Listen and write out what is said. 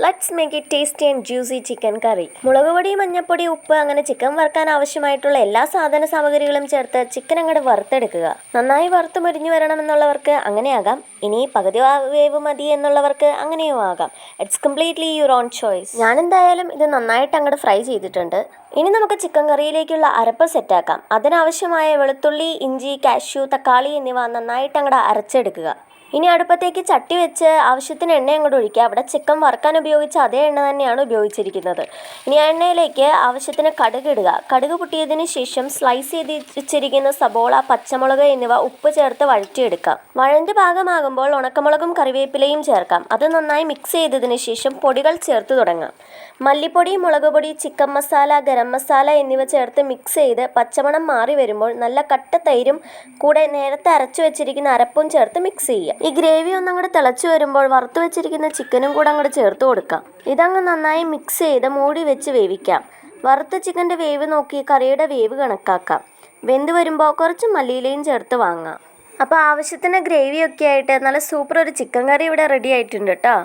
Let's make it tasty and juicy chicken curry. മുളക് പൊടി, മഞ്ഞൾപ്പൊടി, ഉപ്പ് അങ്ങനെ ചിക്കൻ വറുക്കാൻ ആവശ്യമായിട്ടുള്ള എല്ലാ സാധന സാമഗ്രികളും ചേർത്ത് ചിക്കൻ അങ്ങോട്ട് വറുത്തെടുക്കുക. നന്നായി വറുത്ത് മുരിഞ്ഞു വരണമെന്നുള്ളവർക്ക് അങ്ങനെയാകാം. ഇനി പകുതി വേവ് മതി എന്നുള്ളവർക്ക് അങ്ങനെയും ആകാം. It's completely your own choice. ഞാനെന്തായാലും ഇത് നന്നായിട്ട് അങ്ങോട്ട് ഫ്രൈ ചെയ്തിട്ടുണ്ട്. ഇനി നമുക്ക് ചിക്കൻ കറിയിലേക്കുള്ള അരപ്പ് സെറ്റാക്കാം. അതിനാവശ്യമായ വെളുത്തുള്ളി, ഇഞ്ചി, കാഷ്യൂ, തക്കാളി എന്നിവ നന്നായിട്ട് അങ്ങോട്ട് അരച്ചെടുക്കുക. ഇനി അടുപ്പത്തേക്ക് ചട്ടി വെച്ച് ആവശ്യത്തിന് എണ്ണ അങ്ങോട്ട് ഒഴിക്കുക. അവിടെ ചിക്കൻ വറുക്കാൻ ഉപയോഗിച്ച അതേ എണ്ണ തന്നെയാണ് ഉപയോഗിച്ചിരിക്കുന്നത്. ഇനി ആ എണ്ണയിലേക്ക് ആവശ്യത്തിന് കടുക് ഇടുക. കടുക് പൊട്ടിയതിന് ശേഷം സ്ലൈസ് ചെയ്ത് വെച്ചിരിക്കുന്ന സബോള, പച്ചമുളക് എന്നിവ ഉപ്പ് ചേർത്ത് വഴറ്റിയെടുക്കാം. വഴണ്ട് പാകമാകുമ്പോൾ ഉണക്കമുളകും കറിവേപ്പിലയും ചേർക്കാം. അത് നന്നായി മിക്സ് ചെയ്തതിന് ശേഷം പൊടികൾ ചേർത്ത് തുടങ്ങാം. മല്ലിപ്പൊടി, മുളക് പൊടി, ചിക്കൻ മസാല, ഗരം മസാല എന്നിവ ചേർത്ത് മിക്സ് ചെയ്ത് പച്ചമണം മാറി വരുമ്പോൾ നല്ല കട്ട തൈരും കൂടെ നേരത്തെ അരച്ചു വെച്ചിരിക്കുന്ന അരപ്പും ചേർത്ത് മിക്സ് ചെയ്യുക. ഈ ഗ്രേവി ഒന്നങ്ങോട്ട് തിളച്ച് വരുമ്പോൾ വറുത്ത് വെച്ചിരിക്കുന്ന ചിക്കനും കൂടെ അങ്ങോട്ട് ചേർത്ത് കൊടുക്കാം. ഇതങ്ങ് നന്നായി മിക്സ് ചെയ്ത് മൂടി വെച്ച് വേവിക്കാം. വറുത്ത ചിക്കൻ്റെ വേവ് നോക്കി കറിയുടെ വേവ് കണക്കാക്കാം. വെന്ത് വരുമ്പോൾ കുറച്ച് മല്ലിയിലയും ചേർത്ത് വാങ്ങാം. അപ്പോൾ ആവശ്യത്തിന് ഗ്രേവിയൊക്കെ ആയിട്ട് നല്ല സൂപ്പർ ഒരു ചിക്കൻ കറി ഇവിടെ റെഡി ആയിട്ടുണ്ട് കേട്ടോ.